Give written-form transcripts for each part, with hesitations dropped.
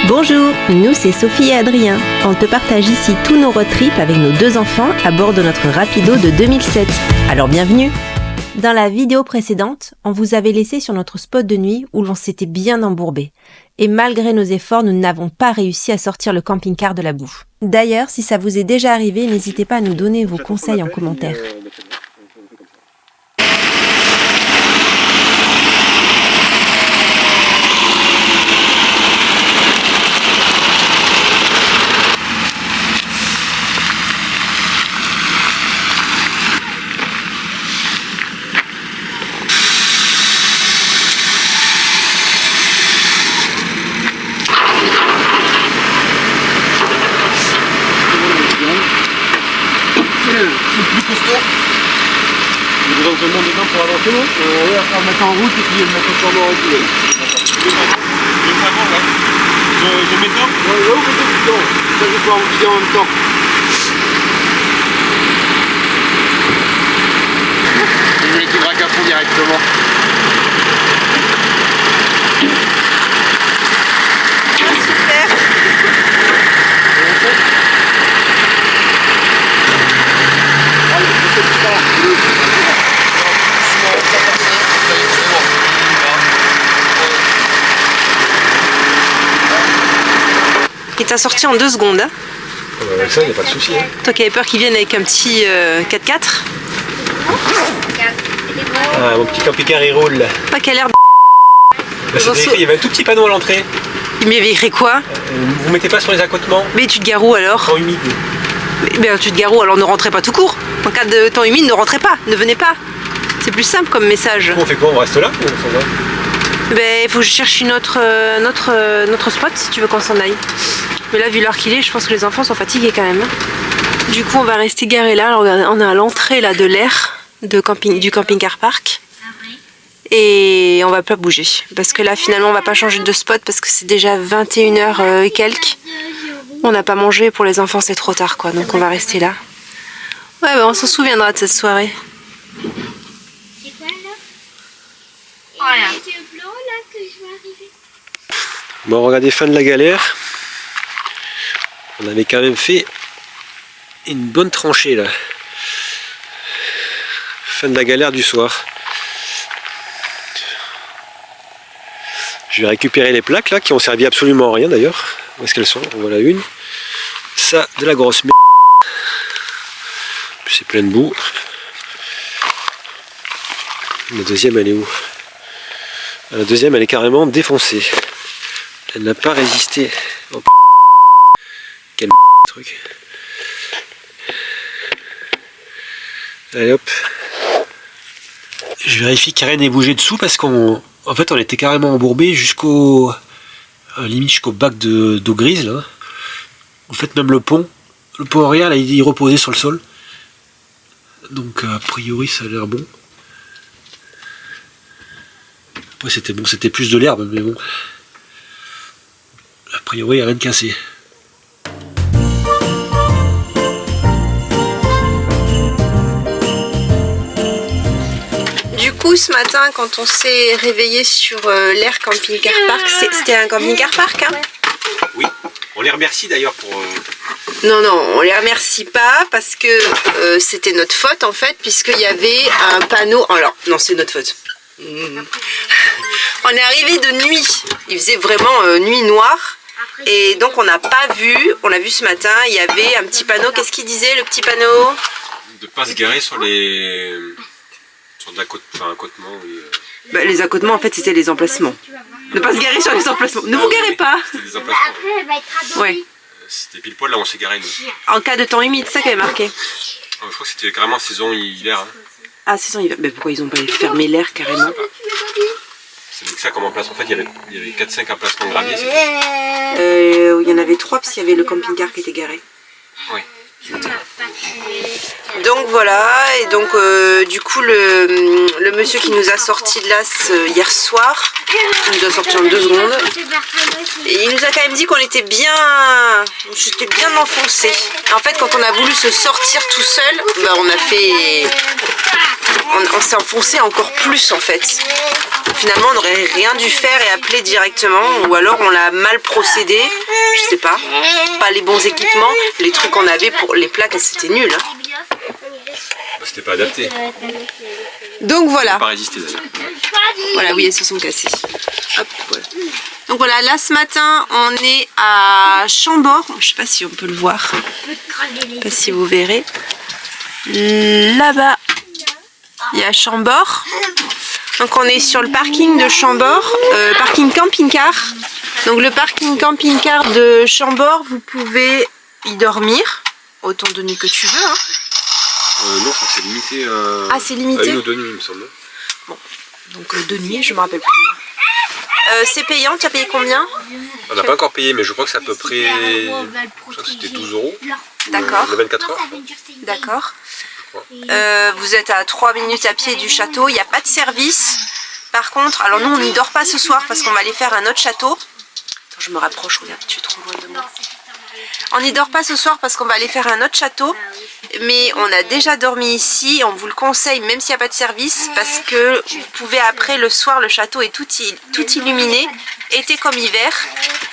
Bonjour, nous c'est Sophie et Adrien. On te partage ici tous nos road trips avec nos deux enfants à bord de notre Rapido de 2007. Alors bienvenue! Dans la vidéo précédente, on vous avait laissé sur notre spot de nuit où l'on s'était bien embourbé. Et malgré nos efforts, nous n'avons pas réussi à sortir le camping-car de la boue. D'ailleurs, si ça vous est déjà arrivé, n'hésitez pas à nous donner vos conseils en commentaire. Vous avez besoin de dedans pour avancer, non? Oui, après le mettre en route et puis le mettre sur le reculé. Le savon, là. Je mets dedans? Oui, vous mettez dedans. Ça, je vais pouvoir vous vider en même temps. Je vais mettre une braque à fond directement. Il t'a sorti en 2 secondes. Hein. Avec ça, il n'y a pas de souci. Hein. Toi qui avais peur qu'il vienne avec un petit 4x4. Ah, mon petit camping-car il roule. Pas qu'à l'air de... Bah, il y avait un tout petit panneau à l'entrée. Il m'avait écrit quoi? Vous mettez pas sur les accotements. Mais tu te gares où alors? Temps humide. Mais tu te gares où alors? Ne rentrez pas tout court. En cas de temps humide, ne rentrez pas, ne venez pas. C'est plus simple comme message. On fait quoi? On reste là ou on s'en va? Ben, il faut que je cherche notre spot si tu veux qu'on s'en aille. Mais là, vu l'heure qu'il est, je pense que les enfants sont fatigués quand même. Du coup, on va rester garé là. Alors, regardez, on est à l'entrée là de l'air du camping-car park. Et on va pas bouger. Parce que là, finalement, on va pas changer de spot parce que c'est déjà 21h et quelques. On n'a pas mangé. Pour les enfants, c'est trop tard, quoi. Donc, on va rester là. Ouais, ben, on s'en souviendra de cette soirée. Voilà. Bon, regardez, fin de la galère. On avait quand même fait une bonne tranchée là. Fin de la galère du soir. Je vais récupérer les plaques là qui ont servi absolument à rien d'ailleurs. Où est-ce qu'elles sont? Voilà une. Ça, de la grosse merde. C'est plein de boue. La deuxième, elle est où? La deuxième, elle est carrément défoncée. Elle n'a pas résisté. Oh, quel truc. Allez hop. Je vérifie qu'il n'y a rien n'est bougé dessous parce qu'en fait on était carrément embourbé jusqu'au limite jusqu'au bac d'eau grise là. En fait même le pont arrière là, il reposait sur le sol. Donc a priori ça a l'air bon. Après c'était bon, c'était plus de l'herbe mais bon. A priori il n'y a rien de cassé. Du coup, ce matin, quand on s'est réveillé sur l'air camping-car park, c'était un camping-car park, hein? Oui, on les remercie d'ailleurs pour... Non, on les remercie pas parce que c'était notre faute en fait, puisqu'il y avait un panneau... Alors, non, c'est notre faute. On est arrivé de nuit, il faisait vraiment nuit noire. Et donc on n'a pas vu, on l'a vu ce matin, il y avait un petit panneau. Qu'est-ce qu'il disait le petit panneau? De pas se garer sur les... sur de l'accotement. Oui. Bah, les accotements en fait c'était les emplacements. Ne pas se garer sur les emplacements. Ne vous garez pas. C'était des emplacements. Après, elle va être adorée. Ouais. C'était pile poil là où on s'est garé nous. En cas de temps humide, c'est ça qui avait marqué. Je crois que c'était carrément saison hiver. Hein. Ah saison hiver. Mais pourquoi ils ont pas fermé l'air carrément? C'est que ça comme emplacement. En fait il y avait 4-5 emplacements graviers. Il y en avait 3 parce qu'il y avait le camping-car qui était garé. Oui. Donc voilà, et donc du coup le monsieur qui nous a sorti de là hier soir, il nous a sorti en 2 secondes, et il nous a quand même dit qu'on était bien, j'étais bien enfoncé. En fait quand on a voulu se sortir tout seul, bah, on a fait on s'est enfoncé encore plus en fait. Finalement, on n'aurait rien dû faire et appeler directement, ou alors on l'a mal procédé, je sais pas. Pas les bons équipements, les trucs qu'on avait pour les plaques, c'était nul. Hein. C'était pas adapté. Donc voilà. Pas résisté d'ailleurs. Voilà, oui, elles se sont cassées. Hop, voilà. Donc voilà, là ce matin, on est à Chambord. Je sais pas si on peut le voir. Je sais pas si vous verrez. Là-bas, il y a Chambord. Donc on est sur le parking de Chambord, parking camping-car. Donc le parking camping-car de Chambord, vous pouvez y dormir autant de nuits que tu veux. Hein. Non, je crois que c'est limité. Ah, c'est limité. À 1 ou 2 nuits, il me semble. Bon, donc 2 nuits, je me rappelle plus. C'est payant, tu as payé combien? On n'a pas encore payé, mais je crois que c'est à peu près. Je crois que c'était 12 €. D'accord. Le 24 heures. D'accord. Vous êtes à 3 minutes à pied du château, il n'y a pas de service. Par contre, alors nous on n'y dort pas ce soir parce qu'on va aller faire un autre château. Attends, je me rapproche, regarde, tu es trop loin de moi. On n'y dort pas ce soir parce qu'on va aller faire un autre château. Mais on a déjà dormi ici, on vous le conseille même s'il n'y a pas de service parce que vous pouvez après le soir, le château est tout illuminé, été comme hiver.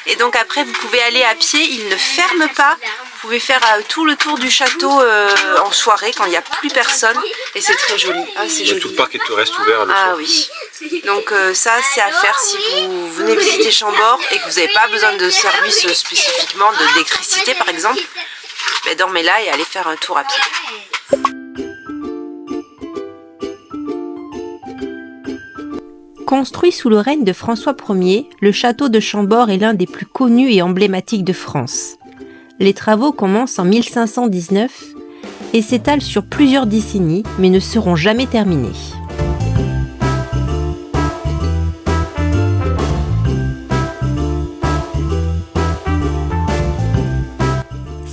Et donc après vous pouvez aller à pied, il ne ferme pas. Vous pouvez faire tout le tour du château en soirée quand il n'y a plus personne et c'est très joli. Ah, c'est joli. Tout le parc reste ouvert. Ah oui. Donc ça c'est à faire si vous venez visiter Chambord et que vous n'avez pas besoin de service spécifiquement d'électricité par exemple. Mais dormez là et allez faire un tour à pied. Construit sous le règne de François Ier, le château de Chambord est l'un des plus connus et emblématiques de France. Les travaux commencent en 1519 et s'étalent sur plusieurs décennies mais ne seront jamais terminés.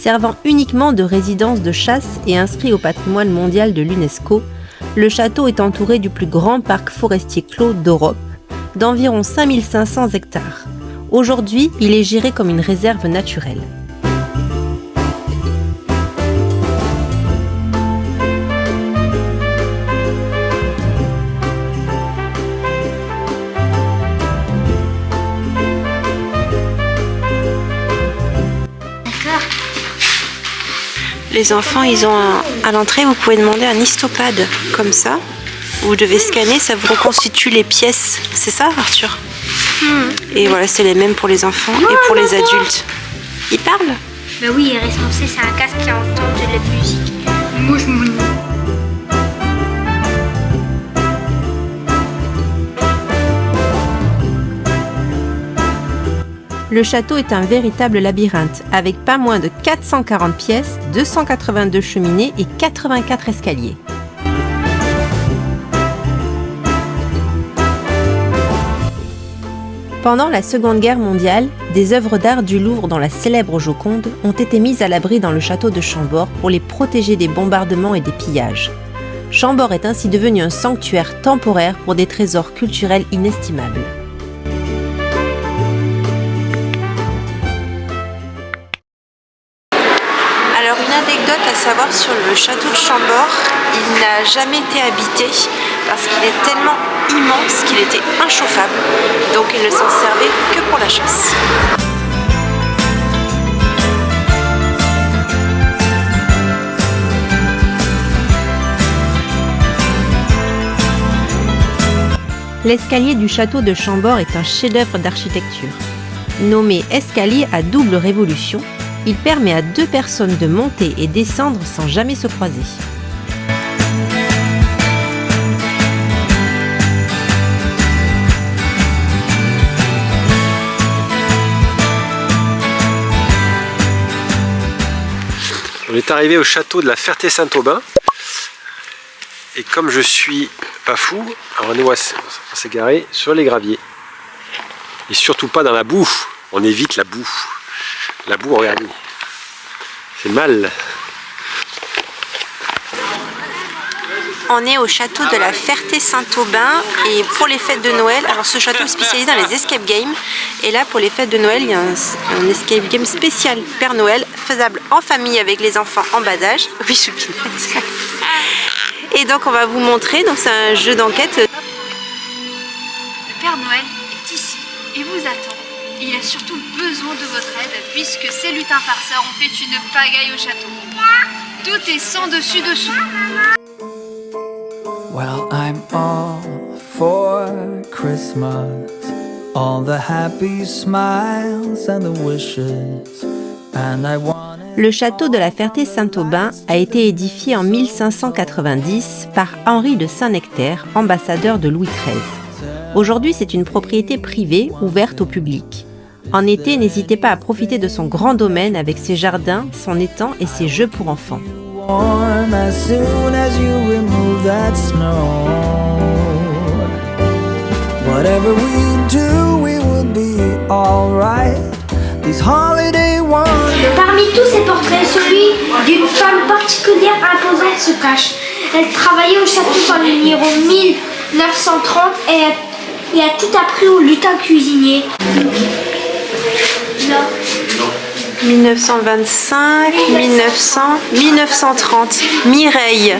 Servant uniquement de résidence de chasse et inscrit au patrimoine mondial de l'UNESCO, le château est entouré du plus grand parc forestier clos d'Europe, d'environ 5500 hectares. Aujourd'hui, il est géré comme une réserve naturelle. Les enfants, ils ont à l'entrée, vous pouvez demander un histopad comme ça. Vous devez scanner, ça vous reconstitue les pièces. C'est ça, Arthur? Et voilà, c'est les mêmes pour les enfants et pour les adultes. Ils parlent? Bah oui, il est censé, c'est un casque qui entend de la musique. Moi, je m'en... Le château est un véritable labyrinthe, avec pas moins de 440 pièces, 282 cheminées et 84 escaliers. Pendant la Seconde Guerre mondiale, des œuvres d'art du Louvre dont la célèbre Joconde ont été mises à l'abri dans le château de Chambord pour les protéger des bombardements et des pillages. Chambord est ainsi devenu un sanctuaire temporaire pour des trésors culturels inestimables. Alors une anecdote à savoir sur le château de Chambord, il n'a jamais été habité parce qu'il est tellement immense qu'il était inchauffable, donc il ne s'en servait que pour la chasse. L'escalier du château de Chambord est un chef-d'œuvre d'architecture. Nommé escalier à double révolution, il permet à 2 personnes de monter et descendre sans jamais se croiser. On est arrivé au château de la Ferté-Saint-Aubin. Et comme je suis pas fou, alors on s'est garé sur les graviers. Et surtout pas dans la boue. On évite la boue. La boue, regardez. C'est mal. On est au château de la Ferté-Saint-Aubin et pour les fêtes de Noël, alors ce château est spécialisé dans les escape games et là pour les fêtes de Noël il y a un escape game spécial Père Noël faisable en famille avec les enfants en bas âge. Oui, Choupinette. Et donc on va vous montrer, donc c'est un jeu d'enquête. Le Père Noël est ici et vous attend. Et il a surtout besoin de votre aide puisque ces lutins farceurs ont fait une pagaille au château. Tout est sans dessus dessous. Well, I'm all for Christmas, all the happy smiles and the wishes, and I want it. Le château de la Ferté-Saint-Aubin a été édifié en 1590 par Henri de Saint-Nectaire, ambassadeur de Louis XIII. Aujourd'hui, c'est une propriété privée ouverte au public. En été, n'hésitez pas à profiter de son grand domaine avec ses jardins, son étang et ses jeux pour enfants. Warm as soon as you remove that snow. Whatever we do, we will be alright. These holiday wonders. Parmi tous ces portraits, celui d'une femme particulière imposante se cache. Elle travaillait au château dans le numéro 1930 et a tout appris au lutin cuisinier. 1925, 1900, 1930. Mireille.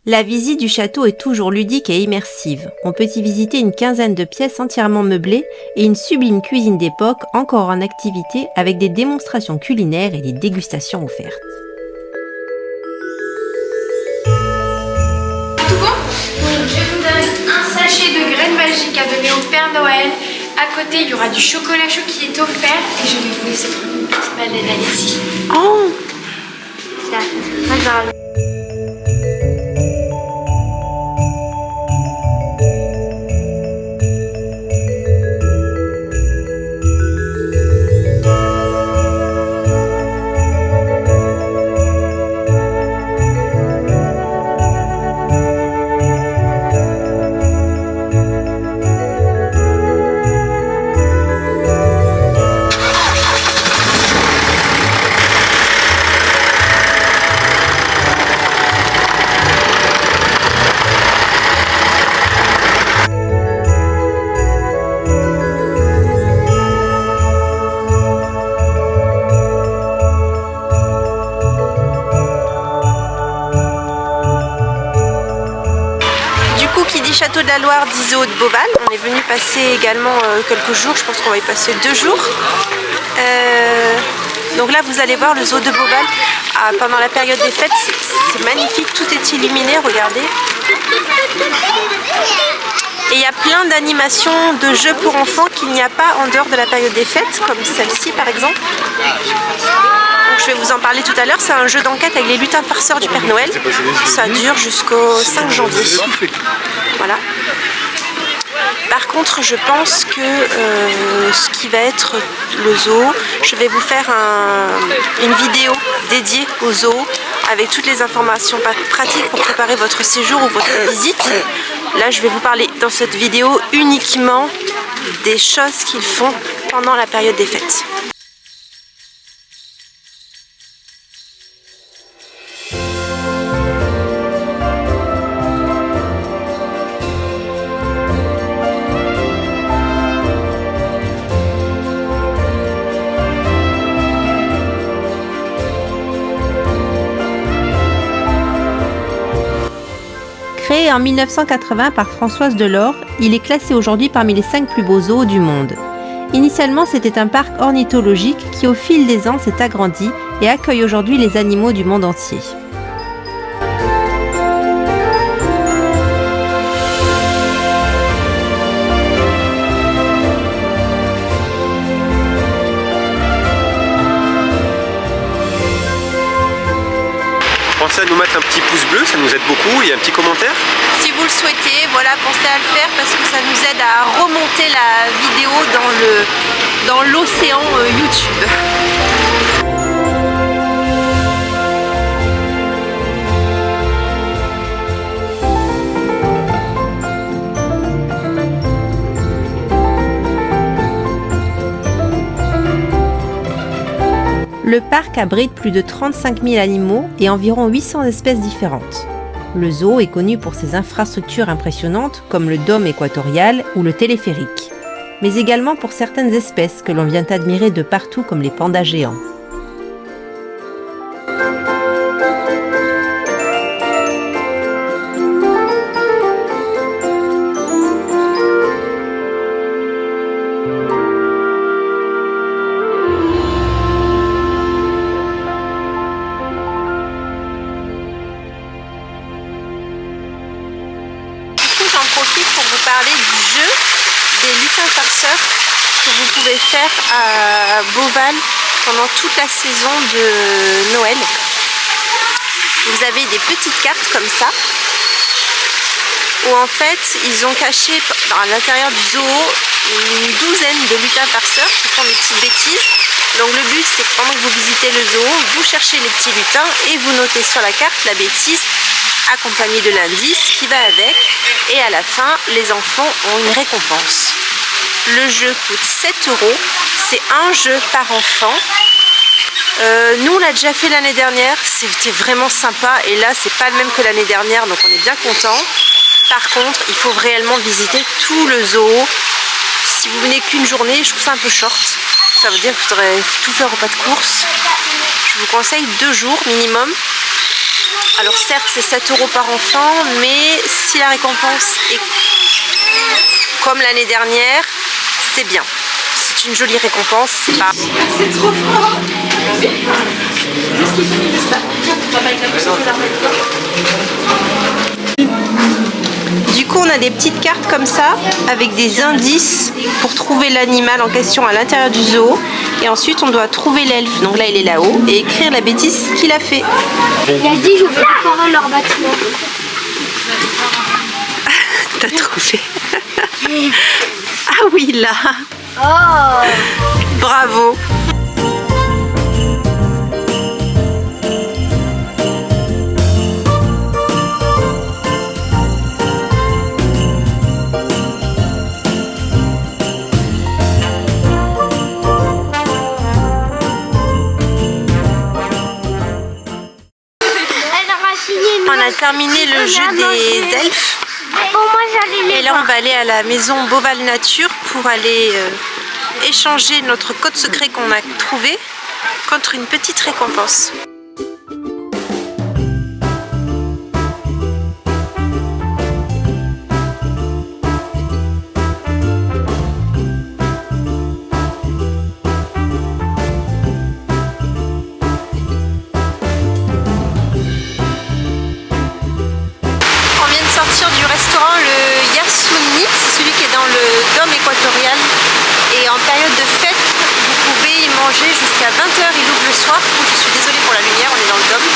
La visite du château est toujours ludique et immersive. On peut y visiter une quinzaine de pièces entièrement meublées et une sublime cuisine d'époque encore en activité avec des démonstrations culinaires et des dégustations offertes. Tout bon? Je vous donne un sachet de graines magiques à donner au Père Noël. À côté, il y aura du chocolat chaud qui est offert et je vais vous laisser prendre une petite baleine ici. Oh! Château de la Loire d'Iseau de Beauval. On est venu passer également quelques jours, je pense qu'on va y passer 2 jours. Donc là vous allez voir le zoo de Beauval pendant la période des fêtes, c'est magnifique, tout est illuminé, regardez. Et il y a plein d'animations, de jeux pour enfants qu'il n'y a pas en dehors de la période des fêtes, comme celle-ci par exemple. Donc, je vais vous en parler tout à l'heure, c'est un jeu d'enquête avec les lutins farceurs du Père Noël. Ça dure jusqu'au 5 janvier. Voilà. Par contre, je pense que ce qui va être le zoo, je vais vous faire une vidéo dédiée au zoo avec toutes les informations pratiques pour préparer votre séjour ou votre visite. Là, je vais vous parler dans cette vidéo uniquement des choses qu'ils font pendant la période des fêtes. Créé en 1980 par Françoise Delors, il est classé aujourd'hui parmi les 5 plus beaux zoos du monde. Initialement, c'était un parc ornithologique qui au fil des ans s'est agrandi et accueille aujourd'hui les animaux du monde entier. Pensez à nous mettre un petit pouce bleu, ça nous aide beaucoup, et un petit commentaire. Si vous le souhaitez, voilà, pensez à le faire parce que ça nous aide à remonter la vidéo dans l'océan YouTube. parc abrite plus de 35 000 animaux et environ 800 espèces différentes. Le zoo est connu pour ses infrastructures impressionnantes comme le dôme équatorial ou le téléphérique, mais également pour certaines espèces que l'on vient admirer de partout comme les pandas géants. J'en profite pour vous parler du jeu des lutins farceurs que vous pouvez faire à Beauval pendant toute la saison de Noël. Vous avez des petites cartes comme ça où en fait ils ont caché à l'intérieur du zoo une douzaine de lutins farceurs qui font des petites bêtises. Donc le but c'est que pendant que vous visitez le zoo, vous cherchez les petits lutins et vous notez sur la carte la bêtise accompagné de l'indice qui va avec, et à la fin les enfants ont une récompense. Le jeu coûte 7 €, c'est un jeu par enfant. Nous on l'a déjà fait l'année dernière, c'était vraiment sympa et là c'est pas le même que l'année dernière donc on est bien content. Par contre il faut réellement visiter tout le zoo. Si vous venez qu'une journée, je trouve ça un peu short, ça veut dire qu'il faudrait tout faire au pas de course. Je vous conseille 2 jours minimum. Alors certes c'est 7 € par enfant, mais si la récompense est comme l'année dernière, c'est bien. C'est une jolie récompense, c'est pas... C'est trop fort. Du coup on a des petites cartes comme ça, avec des indices pour trouver l'animal en question à l'intérieur du zoo. Et ensuite on doit trouver l'elfe, donc là il est là-haut, et écrire la bêtise qu'il a fait. Il a dit je veux décorer leur bâtiment. T'as trouvé. Ah oui là. Oh. Bravo. On a terminé le jeu des elfes. Et là on va aller à la maison Beauval Nature pour aller échanger notre code secret qu'on a trouvé contre une petite récompense. Du restaurant le Yasuni, c'est celui qui est dans le dôme équatorial, et en période de fête vous pouvez y manger jusqu'à 20 h. Il ouvre le soir. Je suis désolée pour la lumière, on est dans le dôme,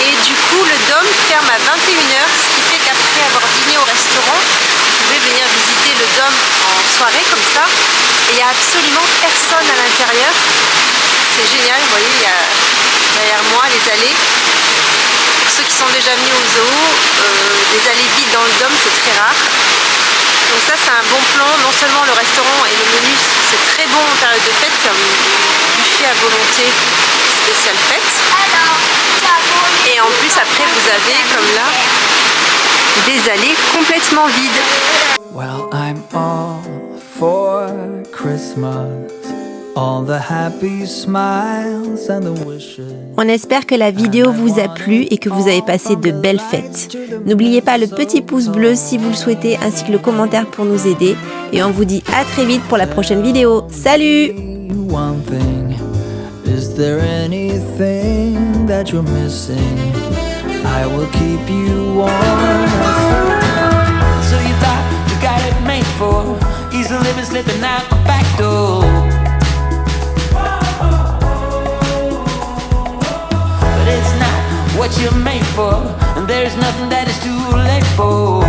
et du coup le dôme ferme à 21 h, ce qui fait qu'après avoir dîné au restaurant vous pouvez venir visiter le dôme en soirée comme ça, et il n'y a absolument personne à l'intérieur. C'est génial, vous voyez, il y a derrière moi les allées. Ceux qui sont déjà venus au zoo, des allées vides dans le dôme c'est très rare. Donc ça c'est un bon plan, non seulement le restaurant et le menu c'est très bon en période de fête, c'est un buffet à volonté spécial fête. Et en plus après vous avez comme là des allées complètement vides. Well, I'm all for Christmas. All the happy smiles and the wishes. On espère que la vidéo vous a plu et que vous avez passé de belles fêtes. N'oubliez pas le petit pouce bleu si vous le souhaitez, ainsi que le commentaire pour nous aider. Et on vous dit à très vite pour la prochaine vidéo. Salut! One thing, is there anything that you're missing? I will keep you warm. So you thought you got it made for easy living, slipping out the back door. But it's not what you're made for, and there's nothing that is too late for.